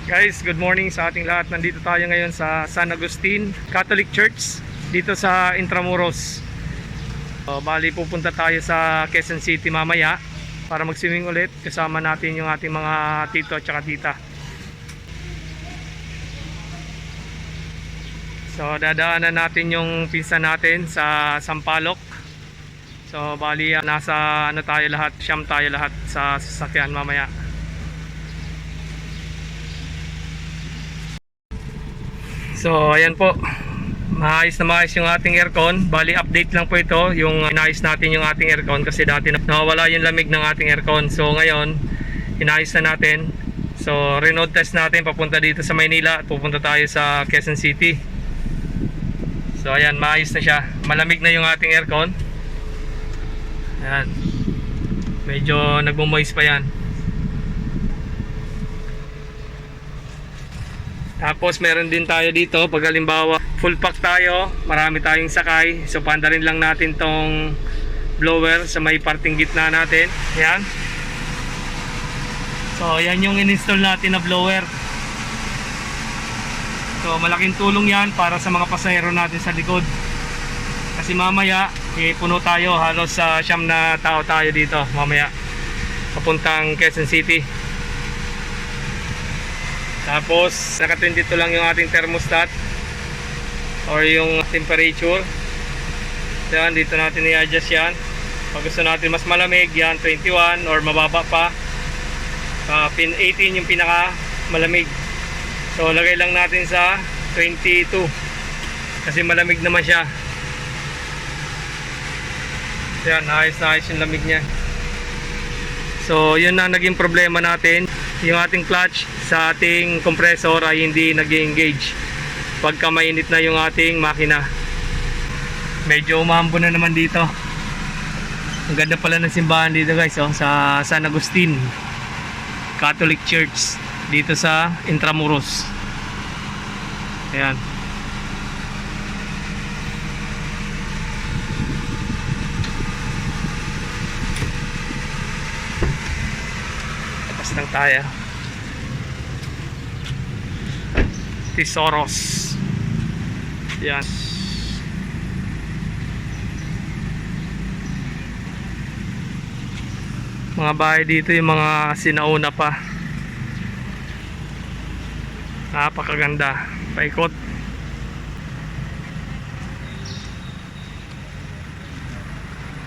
Guys, good morning sa ating lahat. Nandito tayo ngayon sa San Agustin Catholic Church dito sa Intramuros. Bali pupunta tayo sa Quezon City mamaya para mag-swimming ulit. Kasama natin yung ating mga tito at saka tita. So dadaanan natin yung pinsan natin sa Sampaloc. So bali nasa tayo lahat, siyam tayo lahat sa sasakyan mamaya. So ayan po, maayos na maayos yung ating aircon. Bali update lang po ito, yung inayos natin yung ating aircon kasi dati nawawala yung lamig ng ating aircon. So ngayon, inayos na natin. So reload test natin papunta dito sa Maynila at pupunta tayo sa Quezon City. So ayan, maayos na siya. Malamig na yung ating aircon. Ayan, medyo nagmo-moist pa yan. Tapos meron din tayo dito pag halimbawa full pack tayo, marami tayong sakay, so pandarin lang natin tong blower sa may parting gitna natin. Yan. So yan yung in-install natin na blower. So malaking tulong yan para sa mga pasahero natin sa likod. Kasi mamaya puno tayo, halos sa siyam na tao tayo dito mamaya papuntang Quezon City. Tapos naka-22 lang yung ating thermostat or yung temperature. Yan, dito natin i-adjust yan. Pag gusto natin mas malamig, yan 21 or mababa pa. Pin 18 yung pinaka malamig. So lagay lang natin sa 22 kasi malamig naman siya. Yan, ayos na ayos yung lamig niya. So yun na naging problema natin. Yung ating clutch sa ating compressor ay hindi nag-engage pagka mainit na yung ating makina. Medyo umambo na naman dito. Ang ganda pala ng simbahan dito guys, sa San Agustin Catholic Church dito sa Intramuros. Ayan. Lang tayo. Tesoros. Yan. Mga bahay dito yung mga sinauna pa. Napakaganda. Paikot.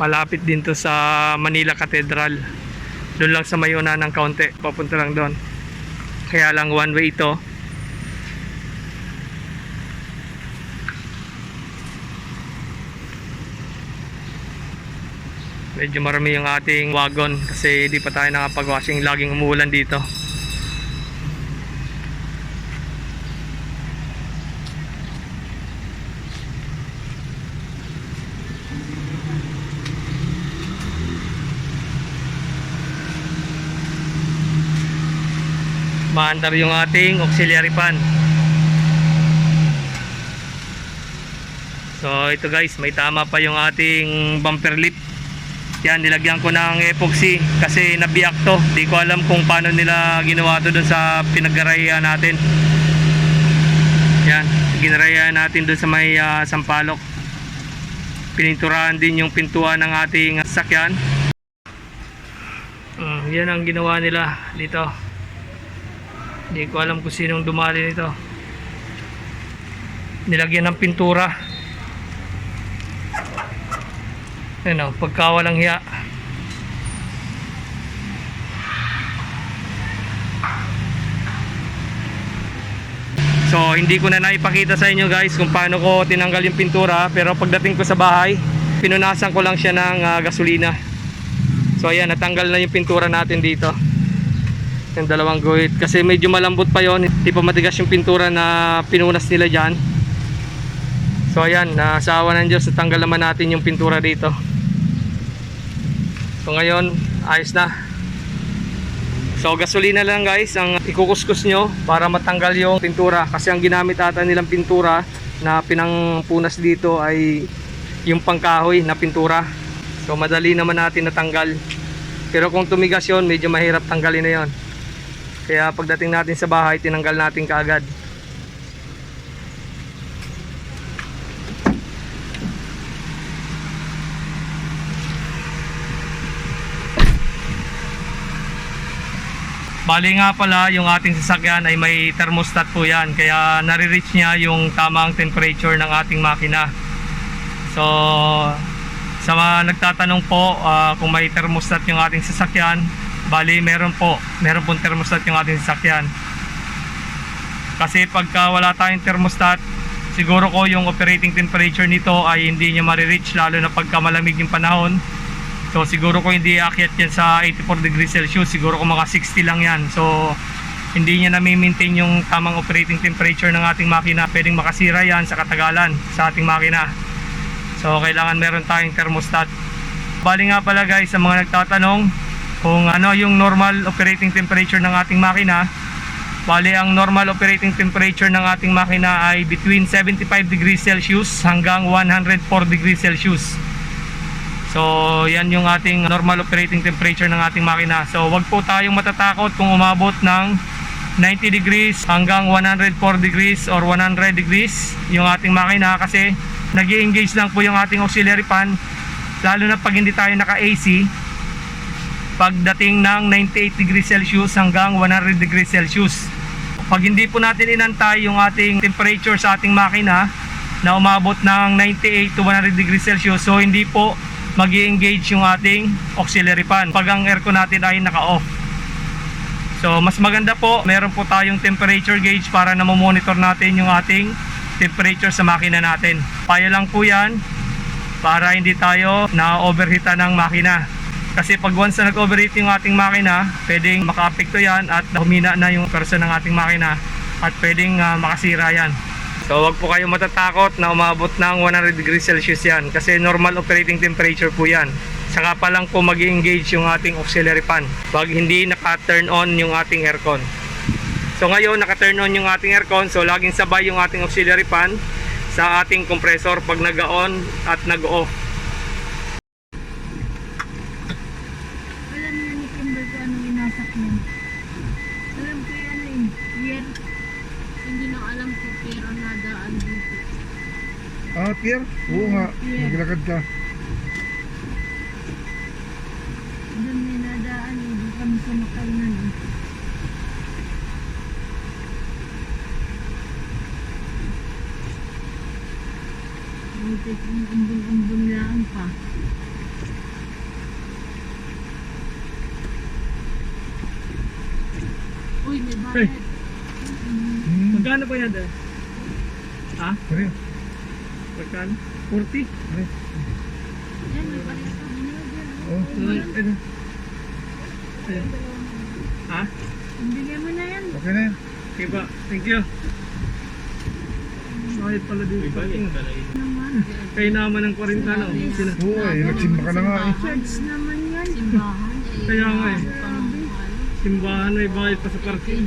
Malapit din to sa Manila Cathedral. Doon lang sa mayuna ng kaunti, papunta lang doon. Kaya lang one way ito. Medyo marami yung ating wagon kasi di pa tayo nakapag-washing, laging umuulan dito. Maandar yung ating auxiliary fan. So ito guys, may tama pa yung ating bumper lip. Yan, nilagyan ko ng epoxy kasi nabiyak to. Di ko alam kung paano nila ginawa to dun sa pinag-garayan natin. Yan, ginarayan natin dun sa may Sampaloc. Pininturahan din yung pintuan ng ating sakyan. Yan ang ginawa nila dito. Hindi ko alam kung sinong dumali nito. Nilagyan ng pintura. Ano, pagkawalang hiya. So hindi ko na naipakita sa inyo guys kung paano ko tinanggal yung pintura. Pero pagdating ko sa bahay, pinunasan ko lang siya ng gasolina. So ayan, natanggal na yung pintura natin dito. Yung dalawang guhit kasi medyo malambot pa yon, hindi pa matigas yung pintura na pinunas nila dyan. So ayan, sa awa ng Diyos natanggal naman natin yung pintura dito. So ngayon ayos na. So gasolina lang guys ang ikukuskus nyo para matanggal yung pintura kasi ang ginamit ata nilang pintura na pinangpunas dito ay yung pangkahoy na pintura. So madali naman natin natanggal. Pero kung tumigas yun, medyo mahirap tanggalin na yun. Kaya pagdating natin sa bahay, tinanggal natin kaagad. Bali nga pala, yung ating sasakyan ay may thermostat po yan. Kaya nare-reach niya yung tamang temperature ng ating makina. So, sa mga nagtatanong po kung may thermostat yung ating sasakyan, bali meron pong thermostat yung ating sasakyan. Kasi pagka wala tayong thermostat, siguro ko yung operating temperature nito ay hindi niya ma-reach, lalo na pagka malamig yung panahon. So siguro ko hindi aakyat yan sa 84 degrees Celsius, siguro ko mga 60 lang yan. So hindi niya na-maintain yung tamang operating temperature ng ating makina. Pwedeng makasira yan sa katagalan sa ating makina. So kailangan meron tayong thermostat. Bali nga pala guys, sa mga nagtatanong kung ano yung normal operating temperature ng ating makina, bali ang normal operating temperature ng ating makina ay between 75 degrees Celsius hanggang 104 degrees Celsius. So yan yung ating normal operating temperature ng ating makina. So wag po tayong matatakot kung umabot ng 90 degrees hanggang 104 degrees or 100 degrees yung ating makina, kasi nag-i-engage lang po yung ating auxiliary fan, lalo na pag hindi tayo naka-AC, pagdating ng 98 degrees Celsius hanggang 100 degrees Celsius. Pag hindi po natin inantay yung ating temperature sa ating makina na umabot ng 98 to 100 degrees Celsius, so hindi po mag-i-engage yung ating auxiliary fan pag ang aircon natin ay naka-off. So mas maganda po meron po tayong temperature gauge para na monitor natin yung ating temperature sa makina natin. Payo lang po yan para hindi tayo na-overheat ng makina. Kasi pag once na nag-overheat yung ating makina, pwedeng maka-apekto yan at humina na yung person ng ating makina at pwedeng makasira yan. So wag po kayong matatakot na umabot ng 100 degrees Celsius yan, kasi normal operating temperature po yan. Saka pa lang po mag-i-engage yung ating auxiliary fan pag hindi naka-turn on yung ating aircon. So ngayon naka-turn on yung ating aircon, so laging sabay yung ating auxiliary fan sa ating compressor pag nag-on at nag-off. Alam niya ni Kimber ko anong inasak niya. Alam ko yan year. Hindi na alam ko pero nadaan dito. Ah, Pierre? Oo nga, maglakad ka. Doon may nadaan hindi kami sumakay na no. Buti kung umbun-umbun lang pa. Uy, may bayad. Magkano pa yan dahil? Ha? Sorry. Magkano? 40? Yan, may bayad pa. Oh. Ayan. Ha? Bigay mo na yan. Okay na yan. Okay ba? Thank you. Bakit pala dito? Naman. Kaya naman ng 40 no? Oo nagsimba ka na nga eh. Church naman yan. Simbahan. Kaya nga eh. Simbahan ay bayad pa sa parking.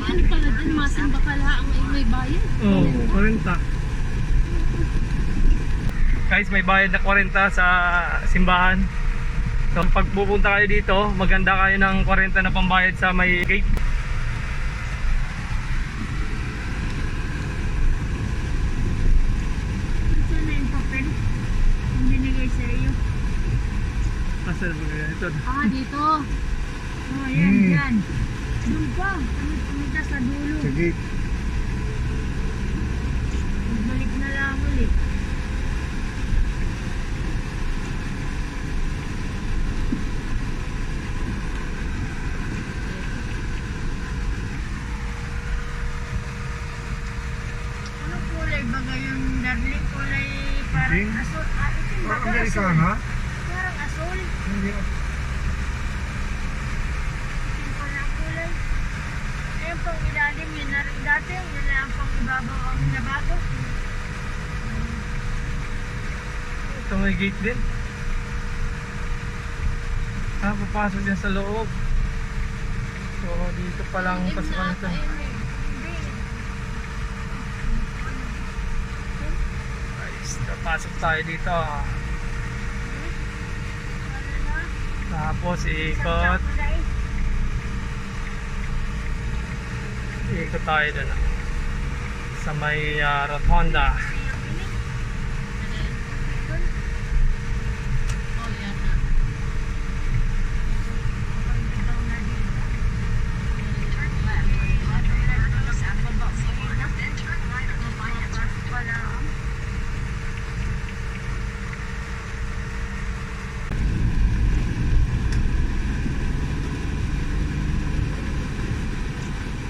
Ano pala din, masimba ka lang ang may bayad. Oo, 40. Guys, may bayad na 40 sa simbahan. So pag pupunta kayo dito, maganda kayo ng 40 na pambayad sa may gate. Ito na yung papel. Yung binigay sa iyo. Asan ba kaya ito? Dito. Oh, yan, yan. Doon pa. Tumita sa dulo. Sige. Balik na lang ulit. Ano kulay ba yung darling? Kulay parang Itim? asul. Itim ba? Parang Amerikana? Parang asul. Hindi. Itim pala ang kulay. Ayun pang ilalim yun na rin dati. Yun lang pang ibabaw ang nabago. Ito may gate din. Papasok yan sa loob. So dito pa lang pasukan ito. Guys, pasok tayo dito. Tapos ikot. Ikot tayo dun. Sa may rotonda. Oh, yan na.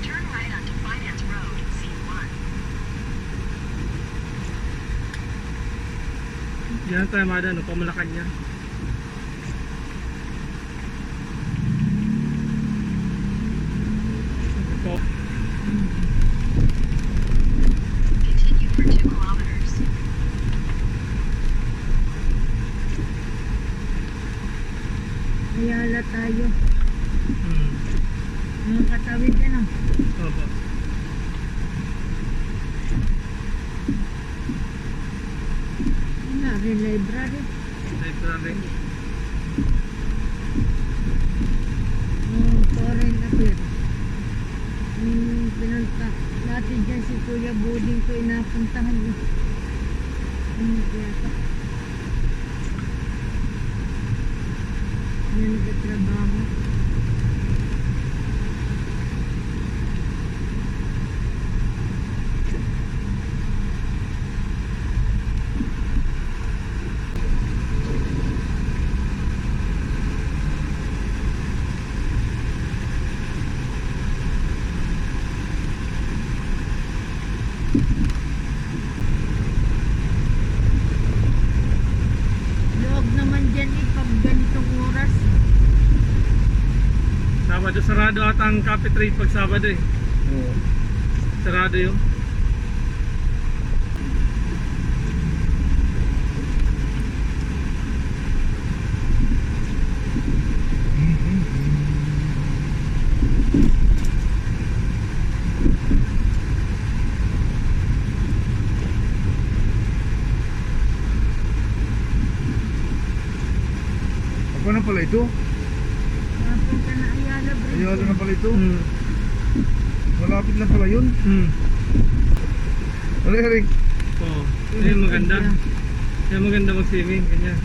Turn right onto Finance Road, C1. Diyan tayo madaan, pamalakan niya. Ito. Continue for 2 kilometers. Ayala tayo. Hmm. Mga katawid na no. Opo. Ano, library. Library. Foreign affairs. Pinunta. Dati dyan si Kuya Buding ko inapuntahan. Yata. Yan nagtatrabaho. Loob naman dyan pag ganitong oras. Sabado, sarado ata ang Cafe Trade pag Sabado eh. Oo. Sarado yun. Ako na pala ito. Napunta na Ayala Bridge. Ayala na pala ito. Hmm. Malapit na pala yun. Hmm. Ano Eric? Oo. Yan maganda. Yan maganda mag-swimming. Ganyan.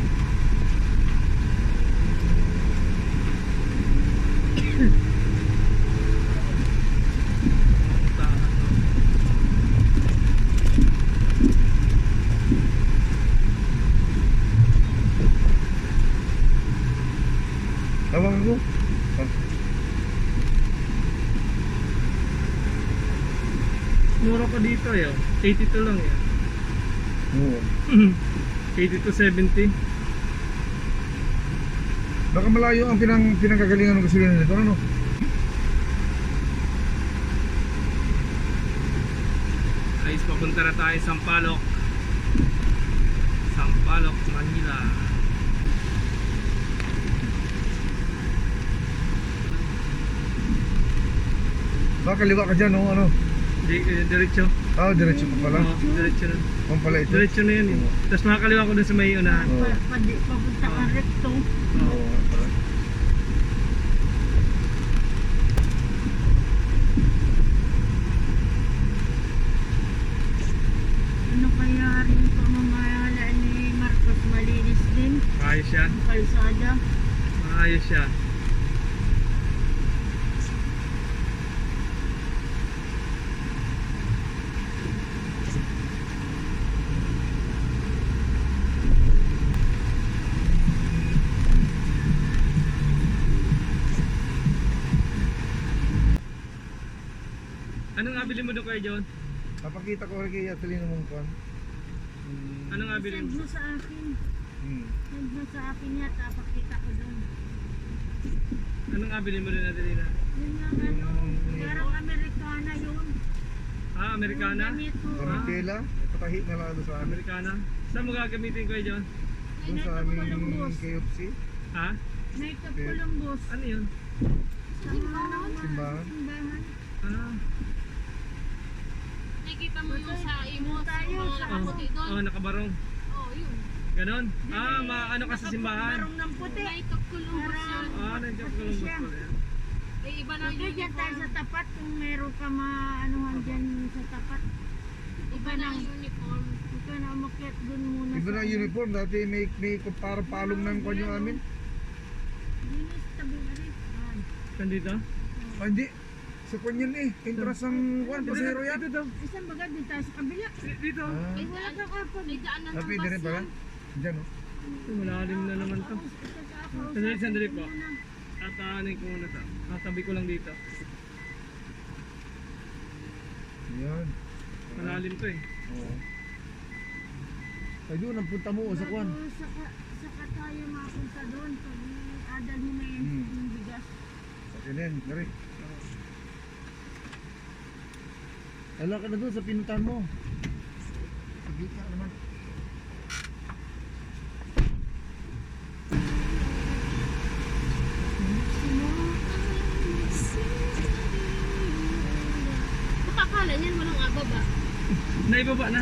Tawag ako. Mura pa dito eh. 82 lang yan. Oo. 80 to 70. Baka malayo ang pinanggagalingan ng gasolina nito, ano? Ayos, papunta na tayo sa Sampaloc. Sampaloc, Manila. Baka kaliwa ka dyan, no? Ano? Diretso. Ah, diretso pa pala. Oo, diretso na. Kung pala ito. Diretso na yan eh. Tapos makakaliwa ko dun sa may unahan. Oo. Papunta ka recto. Oo. Oo, pala. Ano kaya rin pamamahala ni Marcos, malinis din Maayos siya. ang kalsada. Maayos siya. Anong nabili mo doon kayo, John? Napakita ko rin kay Atalino mong kwan. Anong nabili Send mo? mo sa akin. Hmm. Send mo sa akin yata, pakita ko doon. Anong nabili mo doon, Adelina? Yun nga ano, parang Amerikana yun. Ah, Amerikana? Yung ganito. Sa tela, patahi na lang doon sa amin. Amerikana? Saan mo gagamitin ko, John? Doon sa aming KFC. Ha? Night of Columbus. Ano yun? Sa mga Simbahan. simbahan. Ah, Nakikita mo yung sa imo, Tayo yung mga sa nakaputi doon. oh, nakabarong. Oh, yun. Ganon? Ano ka sa simbahan? Marong ng puti. May Columbus yun. Nandiyan ko lang siya. Eh, iba na Ito yung dyan tayo sa tapat kung meron ka maanuhan dyan sa tapat. Iba na yung uniform. Ikaw na umakyat dun muna. Iba na uniform, dati may parang palong ng kanyo amin. Dinis, tabi na rin. Kandito? Ah, hindi. Sa kanyan eh. Entrance ng Juan, pasero yan. Dito daw. Isang baga din tayo sa kabila. Dito. Ah, Ay, wala kang aircon. May daan na ng pwede rin bus pala. yan. Diyan oh. Malalim na naman to. Sandali po. Tataanin ko muna to. Tatabi ko lang dito. Yan. Malalim to eh. Oo. Ay doon, ang punta mo sa Juan. Saka tayo mapunta doon. Pag adalhin na yung bigas. Sa kinin, dari. Ala ka na doon sa pinuntahan mo. Sige ka naman. Kapakala niyan, walang aba ba? Naibaba na.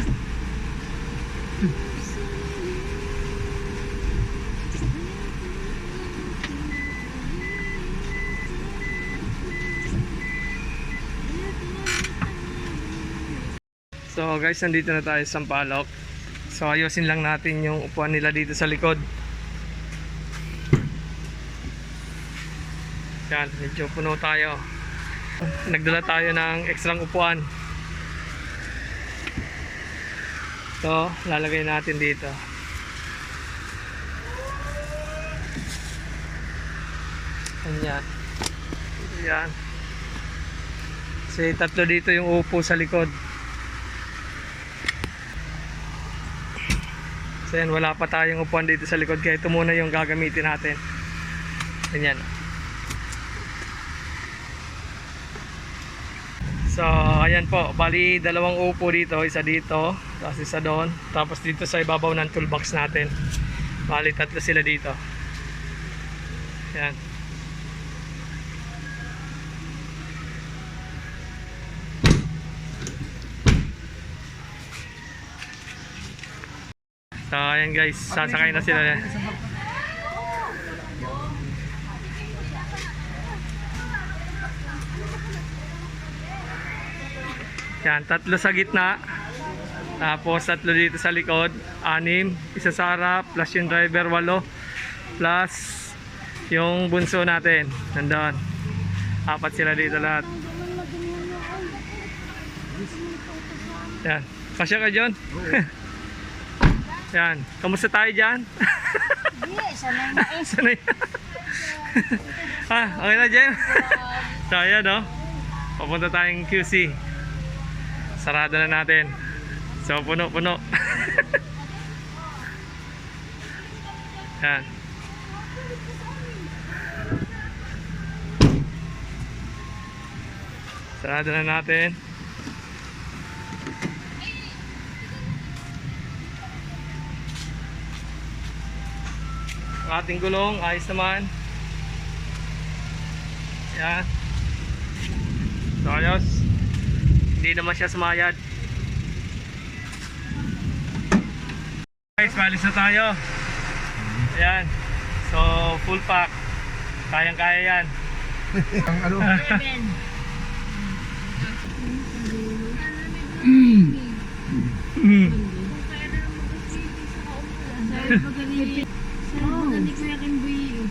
So guys, nandito na tayo sa Sampaloc. So ayusin lang natin yung upuan nila dito sa likod. Yan, medyo puno tayo. Nagdala tayo ng ekstrang upuan. So, lalagay natin dito. Ayan. Ayan. Kasi tatlo dito yung upo sa likod. So yan, wala pa tayong upuan dito sa likod, kaya ito muna yung gagamitin natin. Ganyan. So ayan po, bali dalawang upo dito, isa dito, tapos isa doon, tapos dito sa ibabaw ng toolbox natin. Bali tatlo sila dito. Ayan. So ayan guys, sasakay na sila. Yan, tatlo sa gitna. Tapos tatlo dito sa likod, 6, isa sa harap, plus yung driver 8, plus yung bunso natin, nandoon. 4 sila dito lahat. Yan, kasya ka John? Yan, kamusta tayo dyan? Hindi, sanay na eh. Sanay. Okay na Jem? So ayan no, papunta tayong QC. Sarado na natin. So puno-puno. Yan. Sarado na natin. Ang ating gulong, ayos naman. Yan. So ayos. Hindi naman siya sumayad. Guys, malis na tayo. Ayan. So full pack. Kayang-kaya yan. Ang ano? Sabi pa ganito. Sabi ko yakin buyo.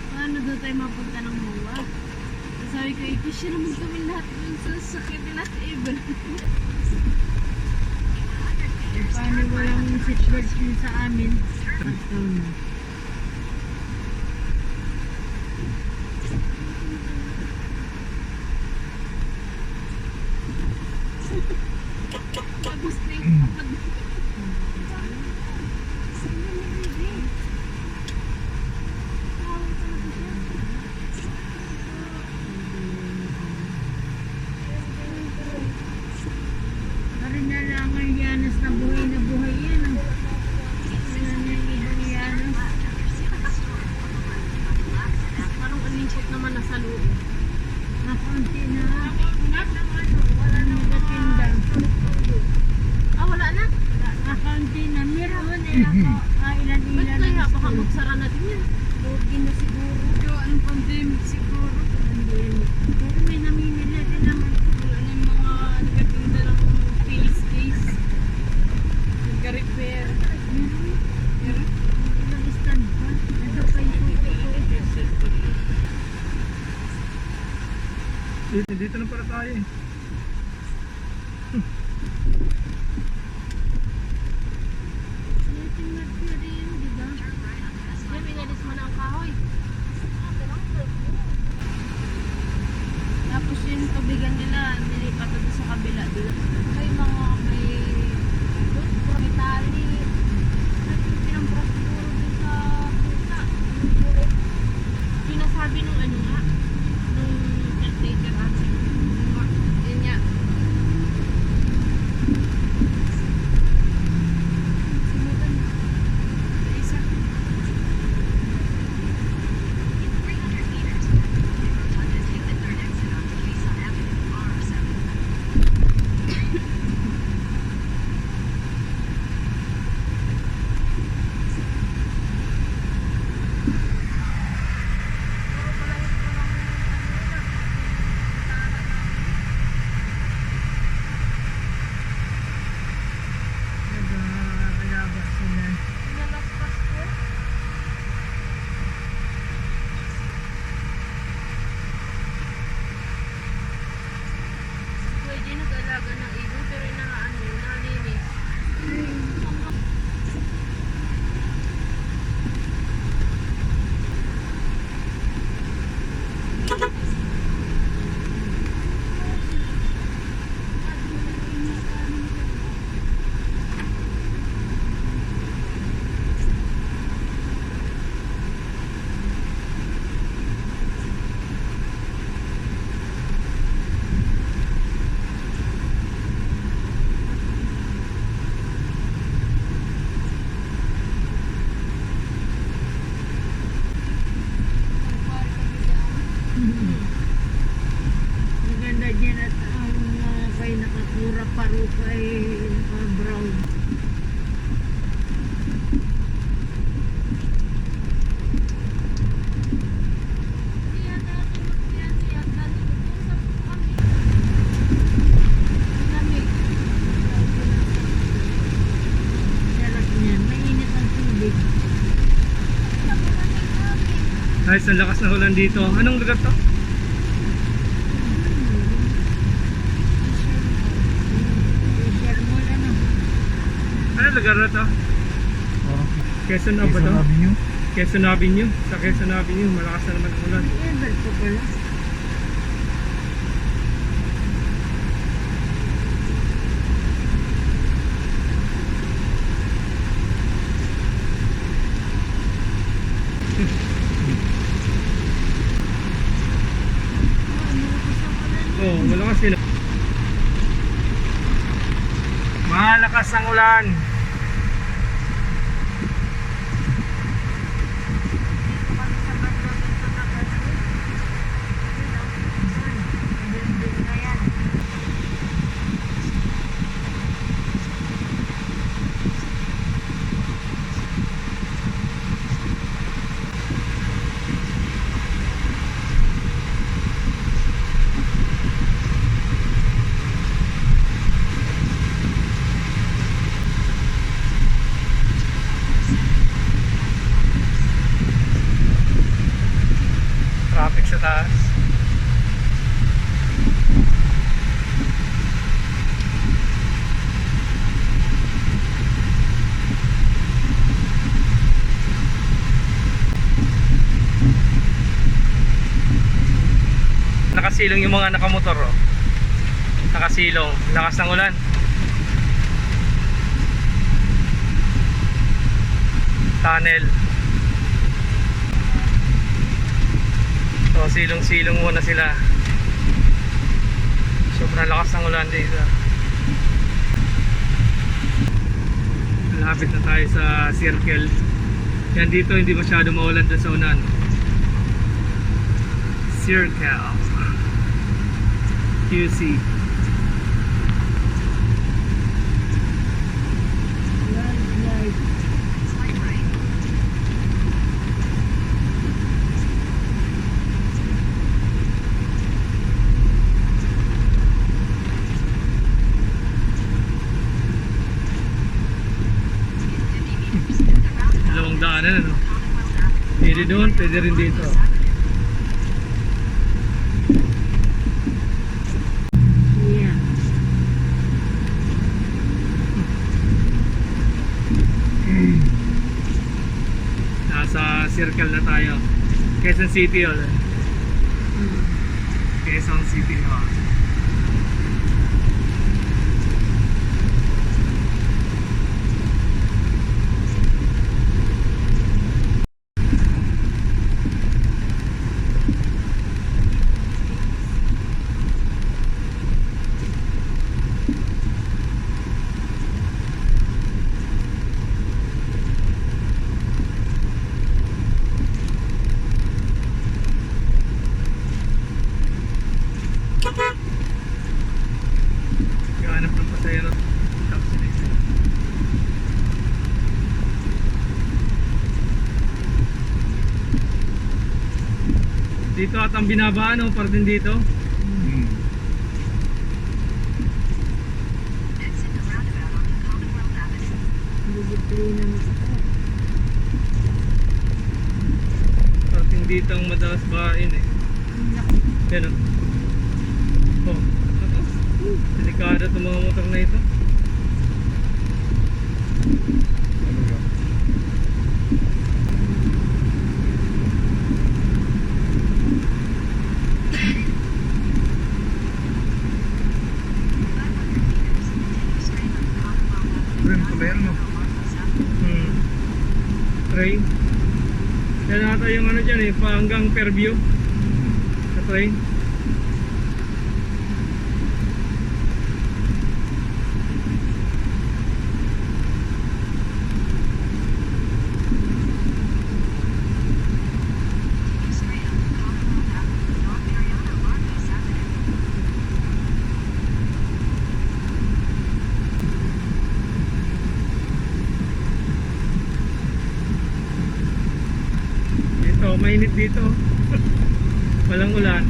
Paano daw tayo mapunta ng Muwa? Sabi ko, i-share naman kami lahat dun sa sakit nila at Evan. Paano walang seatbelt din sa amin? Tapos na yung kapag Parang na lang ang Yanas na buhay yan. Wala na yung ibang Yanas. parang uninchit naman nasa loob. Nakaunti na. Wala na magatinda. Ah, wala na? Nakaunti na. Meron eh ako. Dito na pala tayo eh. Floating Mercury yun, di ba? Diyan, inalis mo na ang kahoy. Tapos yung tubigan nila, nilipat na doon sa kabila. May mga may tali. Pinampras siguro dun sa pusa. Pinasabi nung ano nga, nung caretaker natin. Yun nga. Simutan. Isa. 300 meters. Rotunda, take the third exit onto Quezon Avenue, R7. Naglalabas sila. Nalaspas ko. Pwede nag-alaga ng ibon pero inaano yun, nalinis. Maganda dyan at ang mga kay nakakura paruka ay naka-brown. Sarap niyan. Mainit ang tubig. Guys, ang lakas na ulan dito. Anong lugar to? Share mo lang ah. Anong lugar na to? Oh, Quezon na ba to? Quezon Avenue. Quezon Avenue. Sa Quezon Avenue, malakas na naman ang ulan. Ever ko pala. Oo, malakas yun. Malakas ang ulan. Traffic sa taas. Nakasilong yung mga nakamotor, oh. Nakasilong, lakas ng ulan. Tunnel. So silong-silong muna sila. Sobrang lakas ng ulan dito. Malapit na tayo sa circle. Yan dito hindi masyado maulan doon sa unan. Circle QC. Light. Slight right. Dalawang daanan, ano? Pwede doon, pwede rin dito. City Hall. Quezon City Hall. Gahanap ng pasahero. Taxi next time. Dito at ang binabaan, no? Para din dito. Exit the roundabout onto Commonwealth Avenue. Disiplina mo sa Parating dito ang madalas bahain eh. Yan o. Oh, ito. Delikado itong mga motor na ito. Ano ba? Continue straight onto Commonwealth Avenue. Ren, tuloyan mo. Marcos Avenue. Train. Yan ata yung ano dyan eh, pa hanggang Fairview. Sa train. Continue straight onto Commonwealth Avenue. North Mariana Marcos Avenue. Ito, mainit dito. Walang ulan.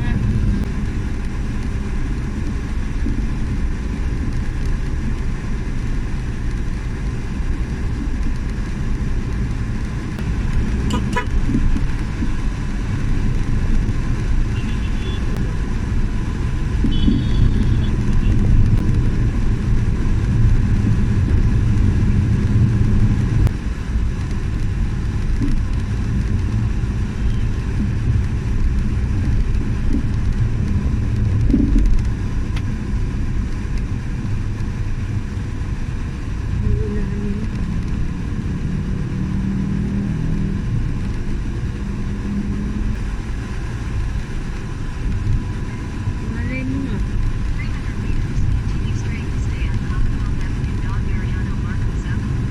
malay mo nga. 300 meters. Continue straight to stay on Commonwealth Avenue. Don Mariano Marcos Avenue.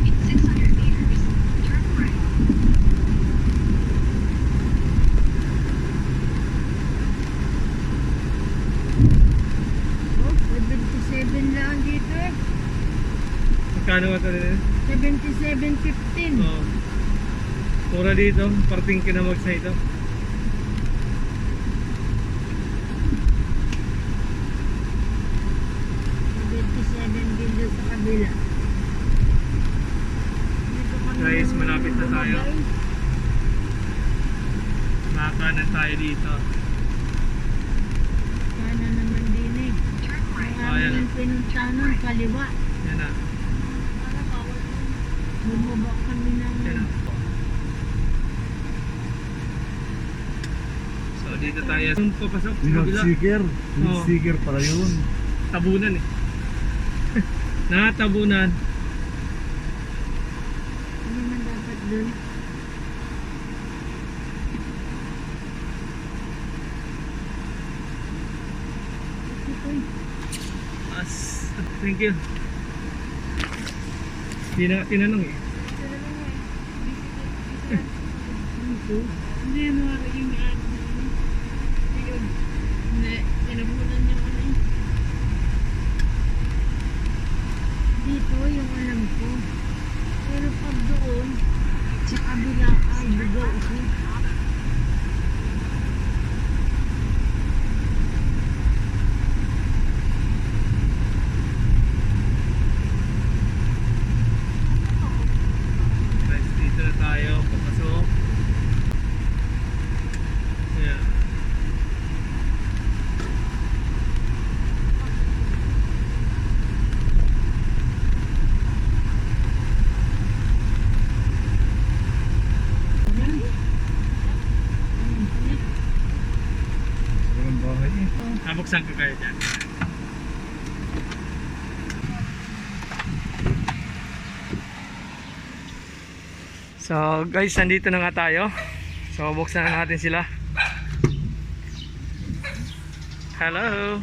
In 600 meters, turn right. Oh, 77 lang dito eh. Magkano ba ito rin? 77.15. Oh. Pura dito, parating kinamag sa ito. Din doon sa kabila. Dito kami Guys, malapit na tayo. bumabay. Makakanan tayo dito. Sana naman din eh. Turn right. Ang Ayan. aming pinuntahan, kaliwa. Yan na. Bumaba kami ng Yan na. So dito tayo. Yung papasok sa Window kabila. sticker. Window Oo. sticker pala yun. Tabunan eh. Natabunan. ano man dapat doon. As, thank you. Hindi na tinanong eh. Hindi, mga yung ano. Ayun. Hindi, tinabunan niya ko na eh. Dito yung alam ko. Pero pag doon, sa kabila ay bugaw ako. Guys, dito na tayo. Papasok. Yeah. bubuksan ko kayo dyan. So guys, nandito na nga tayo. So buksan na natin sila. Hello.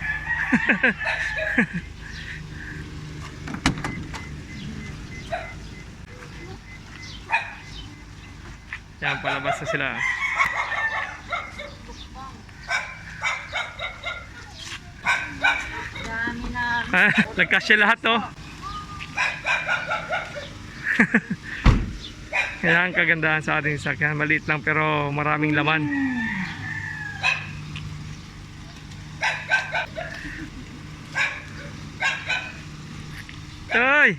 Yan, palabas na sila. Dami na. Nagkasya lahat to. Yan ang kagandahan sa ating sasakyan. Maliit lang pero maraming laman. Ay!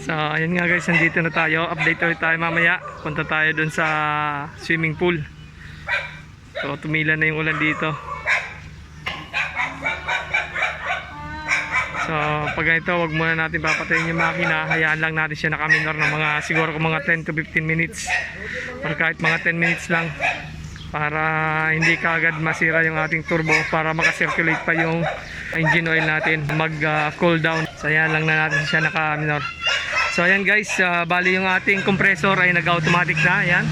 So, ayun nga guys, nandito na tayo. Update ulit tayo mamaya. Punta tayo dun sa swimming pool. So, tumila na yung ulan dito. So, pag ganito, wag muna natin papatayin yung makina. Hayaan lang natin siya nakaminor ng mga, siguro kung mga 10 to 15 minutes. Or kahit mga 10 minutes lang. Para hindi kaagad masira yung ating turbo. Para makasirculate pa yung engine oil natin. Mag-cool down. So, ayan lang na natin siya nakaminor. So ayan guys, bali yung ating compressor ay nag-automatic na. Ayan.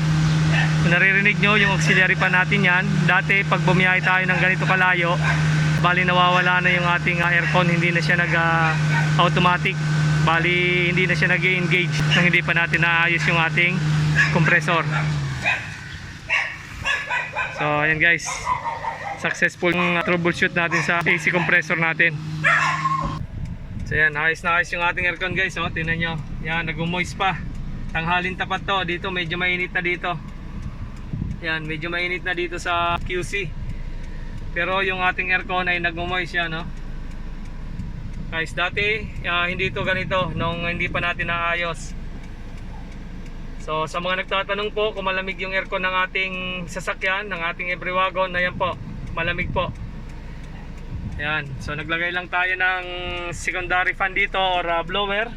Kung naririnig nyo yung auxiliary pa natin yan. Dati pag bumiyahe tayo ng ganito kalayo, bali nawawala na yung ating aircon. Hindi na siya nag-automatic. Bali hindi na siya nag-engage nang hindi pa natin naayos yung ating compressor. So ayan guys, successful yung troubleshoot natin sa AC compressor natin. So yan, ayos na ayos yung ating aircon guys. Oh, tingnan nyo. Yan, nag-moist pa. Tanghalin tapat to. Dito, medyo mainit na dito. Yan, medyo mainit na dito sa QC. Pero yung ating aircon ay nag-moist yan, no? Guys, dati, hindi to ganito nung hindi pa natin naayos. So, sa mga nagtatanong po kung malamig yung aircon ng ating sasakyan, ng ating every wagon, ayan po, malamig po. Yan, so naglagay lang tayo ng secondary fan dito or blower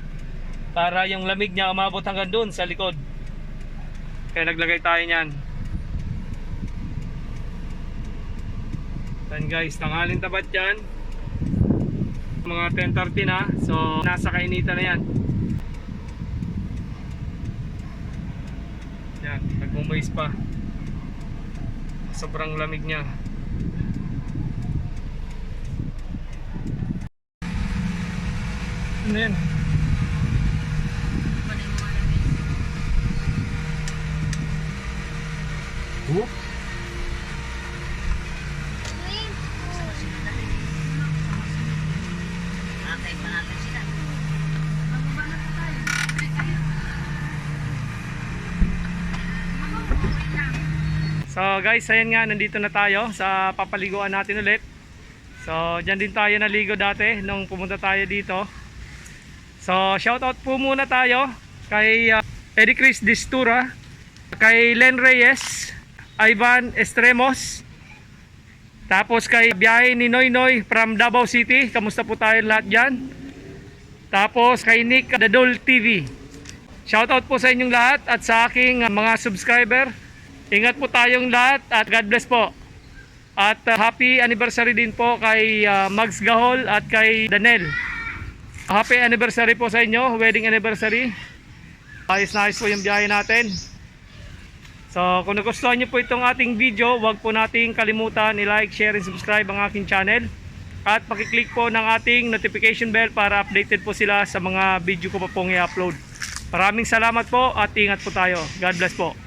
para yung lamig niya umabot hanggang dun sa likod. Kaya naglagay tayo niyan. Yan guys, tanghalin tapat yan. Mga 10:30 na, so nasa kainitan na yan. Yan, nag-moist pa. Sobrang lamig niya. Ano yan? Oh? So guys, ayan nga, nandito na tayo sa papaliguan natin ulit. So dyan din tayo naligo dati nung pumunta tayo dito. So shoutout po muna tayo kay Eddie Chris Distura, kay Len Reyes, Ivan Estremos, tapos kay biyahe ni Noy Noy from Davao City. Kamusta po tayo lahat dyan? Tapos kay Nick Dadol TV. Shoutout po sa inyong lahat at sa aking mga subscriber. Ingat po tayong lahat at God bless po. At happy anniversary din po kay Mags Gahol at kay Danel. Happy anniversary po sa inyo, wedding anniversary. Ayos na ayos po yung biyahe natin. So kung nagustuhan nyo po itong ating video, huwag po nating kalimutan i-like, share, and subscribe ang aking channel. At pakiclick po ng ating notification bell para updated po sila sa mga video ko pa pong i-upload. Maraming salamat po at ingat po tayo. God bless po.